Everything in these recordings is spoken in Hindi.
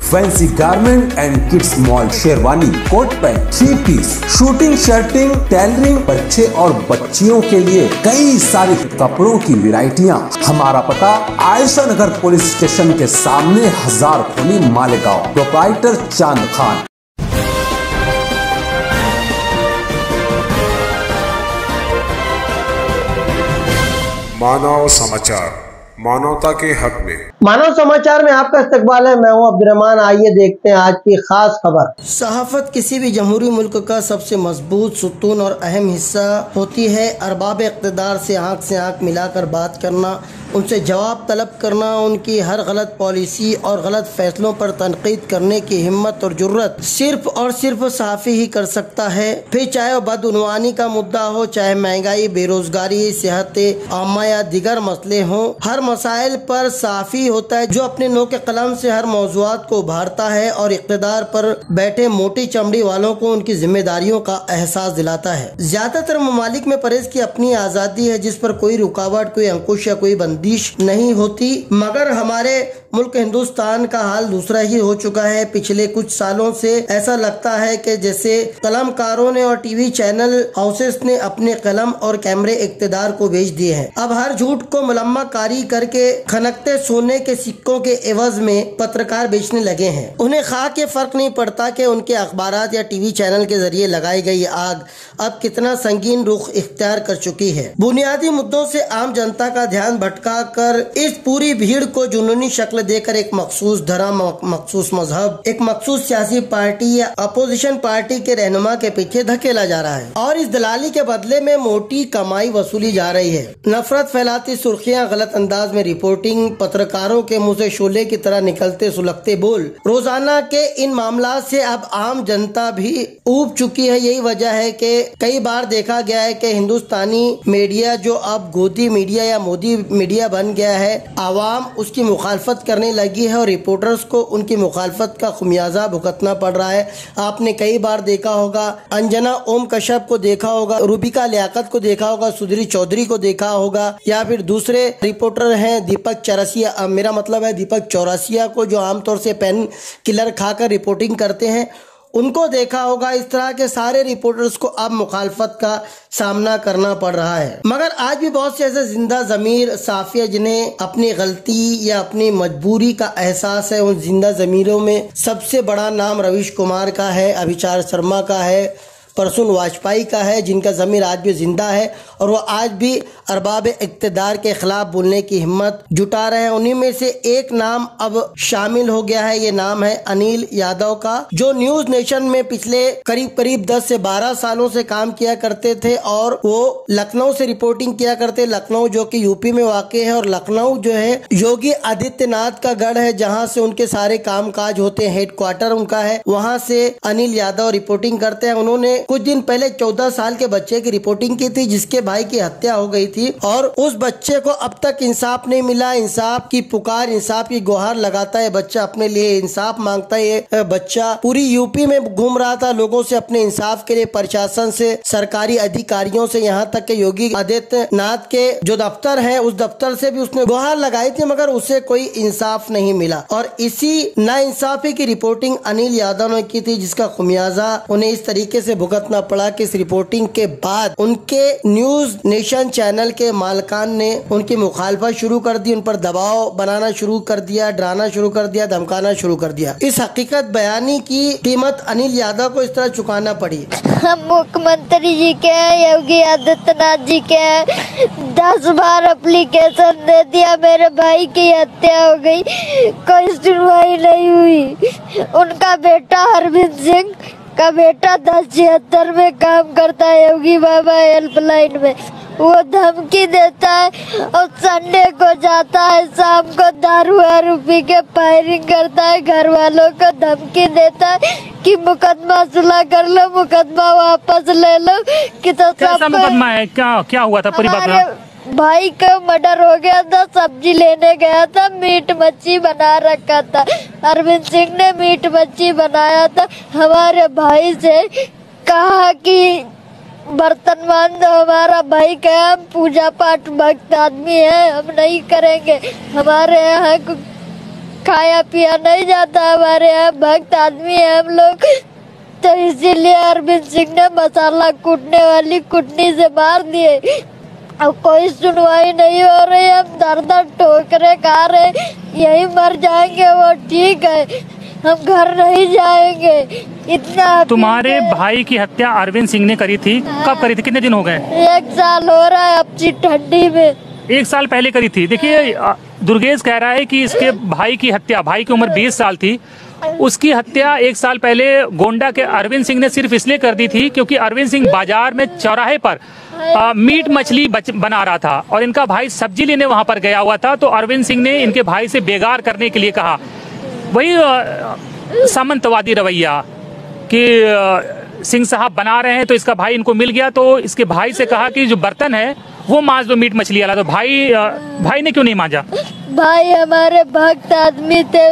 Fancy garment and kids mall, sherwani, coat pant, 3 piece, suiting, shirting, tailoring, बच्चे और बच्चियों के लिए कई सारे कपड़ों की वैरायटियां। हमारा पता आयशा नगर पुलिस स्टेशन के सामने, हजार खोली, मालेगांव। प्रोप्राइटर चांद खान। मानव समाचार, मानवता के हक में। मानव समाचार में आपका इस्तकबाल है। मैं हूं अब्दुर्रहमान। आइए देखते हैं आज की खास खबर। सहाफत किसी भी जमहूरी मुल्क का सबसे मजबूत सुतून और अहम हिस्सा होती है। अरबाब इक़्तिदार से आंख मिलाकर बात करना, उनसे जवाब तलब करना, उनकी हर गलत पॉलिसी और गलत फैसलों पर तनकीद करने की हिम्मत और जुर्रत सिर्फ और सिर्फ सहाफ़ी ही कर सकता है। फिर चाहे वो बदउनवानी का मुद्दा हो, चाहे महंगाई, बेरोजगारी, सेहत आमा या दिगर मसले हों, हर मसाइल पर सहाफ़ी होता है जो अपने नो के कलम से हर मौज़ूआत को उभारता है और इक़्तिदार पर बैठे मोटी चमड़ी वालों को उनकी जिम्मेदारियों का एहसास दिलाता है। ज्यादातर ममालिक में प्रेस की अपनी आज़ादी है जिस पर कोई रुकावट, कोई अंकुश या कोई बंदिश नहीं होती, मगर हमारे मुल्क हिंदुस्तान का हाल दूसरा ही हो चुका है। पिछले कुछ सालों से ऐसा लगता है कि जैसे कलमकारों ने और टीवी चैनल हाउसेस ने अपने कलम और कैमरे इक़्तिदार को बेच दिए हैं। अब हर झूठ को मुलम्मा कारी करके खनकते सोने के सिक्कों के एवज में पत्रकार बेचने लगे हैं। उन्हें खाक ये फर्क नहीं पड़ता कि उनके अखबारात या टीवी चैनल के जरिए लगाई गई आग अब कितना संगीन रुख इख्तियार कर चुकी है। बुनियादी मुद्दों से आम जनता का ध्यान भटका कर इस पूरी भीड़ को जुनूनी शक्ल देकर एक मखसूस धर्म, मखसूस मजहब, एक मखसूस सियासी पार्टी या अपोजिशन पार्टी के रहनुमा के पीछे धकेला जा रहा है और इस दलाली के बदले में मोटी कमाई वसूली जा रही है। नफरत फैलाती सुर्खियां, गलत अंदाज में रिपोर्टिंग, पत्रकारों के मुंह से शोले की तरह निकलते सुलगते बोल, रोजाना के इन मामला से अब आम जनता भी ऊब चुकी है। यही वजह है कि कई बार देखा गया है कि हिंदुस्तानी मीडिया जो अब गोदी मीडिया या मोदी मीडिया बन गया है, आवाम उसकी मुखालफत करने लगी है और रिपोर्टर्स को उनकी मुखालफत का खुमियाजा भुगतना पड़ रहा है। आपने कई बार देखा होगा, अंजना ओम कश्यप को देखा होगा, रूबिका लियाकत को देखा होगा, सुधीर चौधरी को देखा होगा, या फिर दूसरे रिपोर्टर हैं दीपक चौरसिया, मेरा मतलब है दीपक चौरसिया को, जो आमतौर से पेन किलर खाकर रिपोर्टिंग करते हैं, उनको देखा होगा। इस तरह के सारे रिपोर्टर्स को अब मुखालफत का सामना करना पड़ रहा है। मगर आज भी बहुत से ऐसे जिंदा ज़मीर साफिया जिन्हें अपनी गलती या अपनी मजबूरी का एहसास है। उन जिंदा ज़मीरों में सबसे बड़ा नाम रवीश कुमार का है, अभिचार शर्मा का है, प्रसून वाजपेयी का है, जिनका ज़मीर आज भी जिंदा है और वो आज भी अरबाब इक़्तिदार के खिलाफ बोलने की हिम्मत जुटा रहे हैं। उन्हीं में से एक नाम अब शामिल हो गया है। ये नाम है अनिल यादव का, जो न्यूज नेशन में पिछले करीब 10 से 12 सालों से काम किया करते थे और वो लखनऊ से रिपोर्टिंग किया करते। लखनऊ जो कि यूपी में वाक़ है और लखनऊ जो है योगी आदित्यनाथ का गढ़ है, जहाँ से उनके सारे काम काज होते हैं, हेडक्वार्टर उनका है। वहाँ से अनिल यादव रिपोर्टिंग करते हैं। उन्होंने कुछ दिन पहले 14 साल के बच्चे की रिपोर्टिंग की थी जिसके भाई की हत्या हो गई थी और उस बच्चे को अब तक इंसाफ नहीं मिला। इंसाफ की पुकार, इंसाफ की गुहार लगाता है बच्चा, अपने लिए इंसाफ मांगता है। ये बच्चा पूरी यूपी में घूम रहा था लोगों से अपने इंसाफ के लिए, प्रशासन से, सरकारी अधिकारियों से, यहाँ तक के योगी आदित्यनाथ के जो दफ्तर है उस दफ्तर से भी उसने गुहार लगाई थी, मगर उसे कोई इंसाफ नहीं मिला। और इसी नाइंसाफी की रिपोर्टिंग अनिल यादव ने की थी, जिसका खुमियाजा उन्हें इस तरीके से भुगतना पड़ा कि इस रिपोर्टिंग के बाद उनके न्यूज नेशन चैनल के मालिकान ने उनकी मुखालफत शुरू कर दी, उन पर दबाव बनाना शुरू कर दिया, डराना शुरू कर दिया, धमकाना शुरू कर दिया। इस हकीकत बयानी की कीमत अनिल यादव को इस तरह चुकाना पड़ी। हम मुख्यमंत्री जी के, योगी आदित्यनाथ जी के 10 बार एप्लीकेशन दे दिया, मेरे भाई की हत्या हो गई, कोई सुनवाई नहीं हुई। उनका बेटा अरविंद सिंह का बेटा 1076 में काम करता है, योगी बाबा हेल्पलाइन में। वो धमकी देता है और संडे को जाता है, शाम को दारू पी के फायरिंग करता है, घर वालों को धमकी देता है कि मुकदमा सुलह कर लो, मुकदमा वापस ले लो। कि तो कैसा मुकदमा है? क्या हुआ था? पूरी बात भाई का मर्डर हो गया था, सब्जी लेने गया था, मीट मच्छी बना रखा था। अरविंद सिंह ने मीट मच्छी बनाया था। हमारे भाई से कहा कि बर्तन मान दो। हमारा भाई कहा हम पूजा पाठ भक्त आदमी है, हम नहीं करेंगे, हमारे यहाँ खाया पिया नहीं जाता, हमारे यहाँ भक्त आदमी है हम लोग, तो इसीलिए अरविंद सिंह ने मसाला कूटने वाली कुटनी से मार दिए। अब कोई सुनवाई नहीं हो रही, हम दर दर ठोकरे खा रहे, यही मर जाएंगे वो ठीक है, हम घर नहीं जाएंगे। इतना तुम्हारे भाई की हत्या अरविंद सिंह ने करी थी, कब करी थी, कितने दिन हो गए? 1 साल हो रहा है, अब ठंडी में 1 साल पहले करी थी। देखिए दुर्गेश कह रहा है कि इसके भाई की हत्या, भाई की उम्र 20 साल थी, उसकी हत्या 1 साल पहले गोंडा के अरविंद सिंह ने सिर्फ इसलिए कर दी थी क्योंकि अरविंद सिंह बाजार में चौराहे पर मीट मछली बना रहा था और इनका भाई सब्जी लेने वहां पर गया हुआ था। तो अरविंद सिंह ने इनके भाई से बेगार करने के लिए कहा, वही सामंतवादी रवैया कि सिंह साहब बना रहे हैं तो इसका भाई इनको मिल गया, तो इसके भाई से कहा कि जो बर्तन है वो मांज दो मीट मछली वाला। तो भाई ने क्यों नहीं मांजा? भाई हमारे भक्त आदमी थे,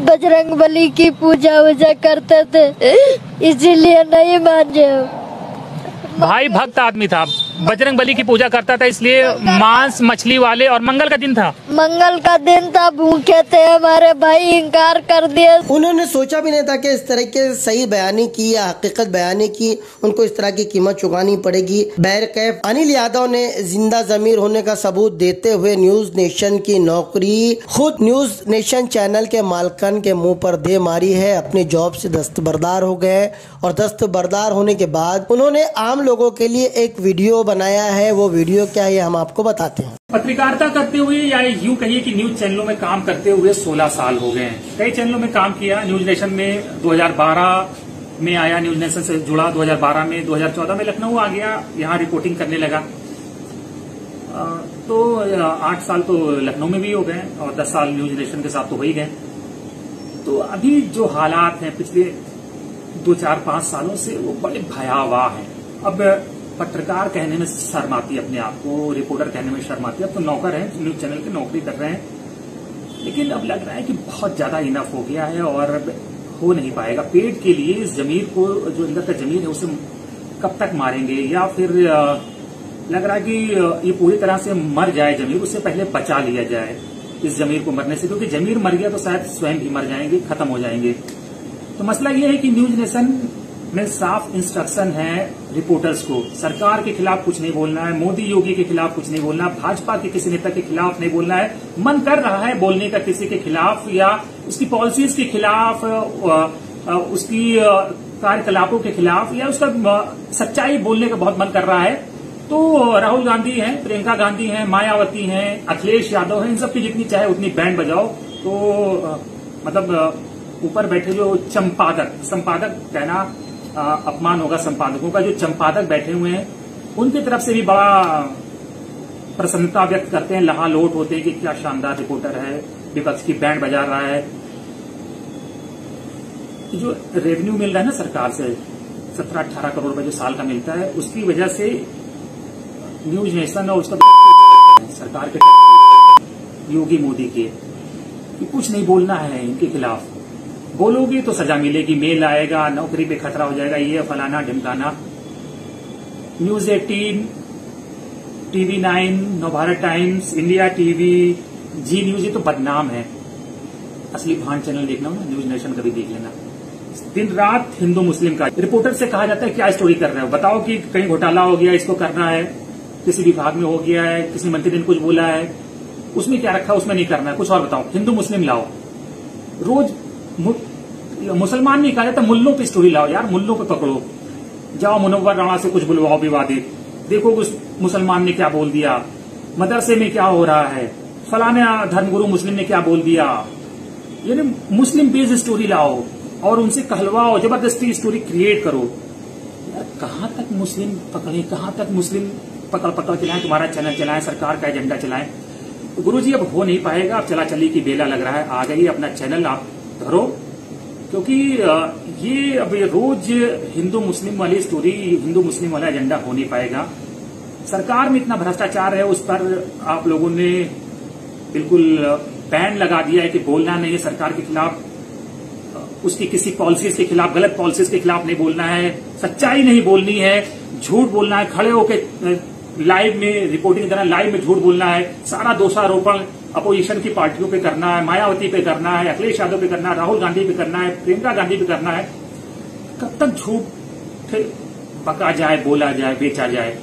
बजरंगबली की पूजा वूजा करते थे, इसीलिए नहीं मांझे। भाई भक्त आदमी था, बजरंगबली की पूजा करता था, इसलिए मांस मछली वाले। और मंगल का दिन था, मंगल का दिन था, भूखे थे, हमारे भाई इनकार कर दिया। उन्होंने सोचा भी नहीं था कि इस तरह के सही बयानी की या हकीकत बयानी की उनको इस तरह की कीमत चुकानी पड़ेगी। बहरकैफ अनिल यादव ने जिंदा जमीर होने का सबूत देते हुए न्यूज नेशन की नौकरी खुद न्यूज नेशन चैनल के मालकन के मुंह पर दे मारी है। अपने जॉब से दस्तबरदार हो गए और दस्तबरदार होने के बाद उन्होंने आम लोगों के लिए एक वीडियो बनाया है। वो वीडियो क्या है हम आपको बताते हैं। पत्रकारिता करते हुए या यूं कहिए कि न्यूज चैनलों में काम करते हुए 16 साल हो गए हैं। कई चैनलों में काम किया। न्यूज नेशन में 2012 में आया, न्यूज नेशन से जुड़ा 2012 में, 2014 में लखनऊ आ गया, यहाँ रिपोर्टिंग करने लगा। तो 8 साल तो लखनऊ में भी हो गए और 10 साल न्यूज नेशन के साथ तो हो ही गए। तो अभी जो हालात हैं पिछले 2-4-5 सालों से वो बड़े भयावह हैं। अब पत्रकार कहने में शर्म आती है अपने आप को, रिपोर्टर कहने में शर्म आती है। अब तो नौकर हैं, न्यूज चैनल की नौकरी कर रहे हैं, लेकिन अब लग रहा है कि बहुत ज्यादा इनफ हो गया है और अब हो नहीं पाएगा। पेट के लिए इस जमीर को, जो अंदर का जमीर है, उसे कब तक मारेंगे, या फिर लग रहा है कि ये पूरी तरह से मर जाए जमीर, उससे पहले बचा लिया जाए इस जमीर को मरने से, क्योंकि जमीर मर गया तो शायद स्वयं भी मर जाएंगे, खत्म हो जाएंगे। तो मसला ये है कि न्यूज नेशन में साफ इंस्ट्रक्शन है रिपोर्टर्स को, सरकार के खिलाफ कुछ नहीं बोलना है, मोदी योगी के खिलाफ कुछ नहीं बोलना, भाजपा के किसी नेता के खिलाफ नहीं बोलना है। मन कर रहा है बोलने का किसी के खिलाफ या उसकी पॉलिसीज के खिलाफ, उसकी कार्यकलापों के खिलाफ, या उसका सच्चाई बोलने का बहुत मन कर रहा है, तो राहुल गांधी हैं, प्रियंका गांधी हैं, मायावती हैं, अखिलेश यादव हैं, इन सब की जितनी चाहे उतनी बैंड बजाओ। तो मतलब ऊपर बैठे जो संपादक कहना अपमान होगा संपादकों का, जो संपादक बैठे हुए हैं उनकी तरफ से भी बड़ा प्रसन्नता व्यक्त करते हैं, लहालोट होते हैं कि क्या शानदार रिपोर्टर है, विपक्ष की बैंड बजा रहा है। जो रेवेन्यू मिल रहा है ना सरकार से, 17-18 करोड़ रुपए जो साल का मिलता है, उसकी वजह से न्यूज नेशन और उसका सरकार के योगी मोदी के कि कुछ नहीं बोलना है इनके खिलाफ, बोलोगे तो सजा मिलेगी, मेल आएगा, नौकरी पे खतरा हो जाएगा, ये फलाना ढिमकाना। News 18, TV9, Navbharat times, India TV, Zee news, ये तो बदनाम है। असली भान चैनल देखना हो ना, न्यूज नेशन कभी देख लेना। दिन रात हिंदू मुस्लिम का रिपोर्टर से कहा जाता है क्या स्टोरी कर रहे हो, बताओ कि कहीं घोटाला हो गया, इसको करना है, किसी विभाग में हो गया है, किसी मंत्री ने कुछ बोला है, उसमें क्या रखा, उसमें नहीं करना है, कुछ और बताओ। हिंदू मुस्लिम लाओ, रोज मुसलमान नहीं कहा जाता, मुल्लों की स्टोरी लाओ यार, मुल्लों पे पकड़ो, जाओ मुनव्वर राणा से कुछ बुलवाओ विवादित, देखो उस मुसलमान ने क्या बोल दिया, मदरसे में क्या हो रहा है, फलाना धर्मगुरु मुस्लिम ने क्या बोल दिया। यानी मुस्लिम बेस्ड स्टोरी लाओ और उनसे कहलवाओ, जबरदस्ती स्टोरी क्रिएट करो। यार कहां तक मुस्लिम पकड़े, कहां तक मुस्लिम पकड़ चलाएं, तुम्हारा चैनल चलाएं, सरकार का एजेंडा चलाएं। तो गुरुजी अब हो नहीं पाएगा, अब चला चली की बेला लग रहा है, आ गई, अपना चैनल आप धरो, क्योंकि ये अब रोज हिंदू मुस्लिम वाली स्टोरी, हिंदू मुस्लिम वाला एजेंडा हो नहीं पाएगा। सरकार में इतना भ्रष्टाचार है, उस पर आप लोगों ने बिल्कुल बैन लगा दिया है कि बोलना नहीं है सरकार के खिलाफ, उसकी किसी पॉलिसीज के खिलाफ, गलत पॉलिसीज के खिलाफ नहीं बोलना है, सच्चाई नहीं बोलनी है, झूठ बोलना है, खड़े होकर लाइव में रिपोर्टिंग करना, लाइव में झूठ बोलना है, सारा दोषारोपण अपोजिशन की पार्टियों पे करना है, मायावती पे करना है, अखिलेश यादव पे करना है, राहुल गांधी पे करना है, प्रियंका गांधी पे करना है। कब तक झूठ बका जाए, बोला जाए, बेचा जाए?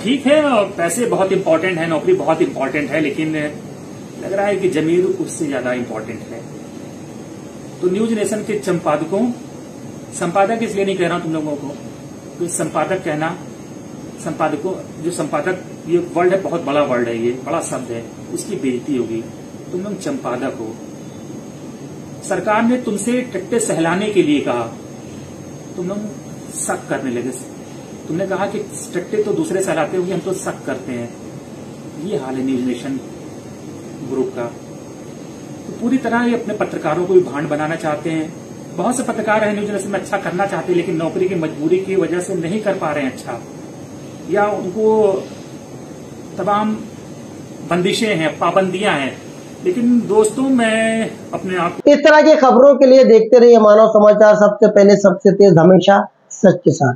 ठीक है, पैसे बहुत इंपॉर्टेंट है, नौकरी बहुत इंपॉर्टेंट है, लेकिन लग रहा है कि जमीर उससे ज्यादा इंपॉर्टेंट है। तो न्यूज नेशन के संपादक इसलिए नहीं कह रहा हूं तुम लोगों को, तो संपादक कहना, संपादकों, जो संपादक, ये वर्ड है, बहुत बड़ा वर्ड है, ये बड़ा शब्द है, उसकी बेइज्जती होगी। तुम लोग संपादक हो, सरकार ने तुमसे टट्टे सहलाने के लिए कहा, तुम लोग शक करने लगे। तुमने कहा कि टट्टे तो दूसरे सहलाते होंगे, हम तो शक करते हैं। ये हाल है न्यूज नेशन ग्रुप का। तो पूरी तरह ये अपने पत्रकारों को भी भांड बनाना चाहते हैं। बहुत से पत्रकार हैं न्यूज नेशन में अच्छा करना चाहते हैं, लेकिन नौकरी की मजबूरी की वजह से नहीं कर पा रहे हैं अच्छा, या उनको तमाम बंदिशें हैं, पाबंदियां हैं। लेकिन दोस्तों, मैं अपने आप इस तरह की खबरों के लिए देखते रहिए मानव समाचार, सबसे पहले सबसे तेज, हमेशा सच के साथ।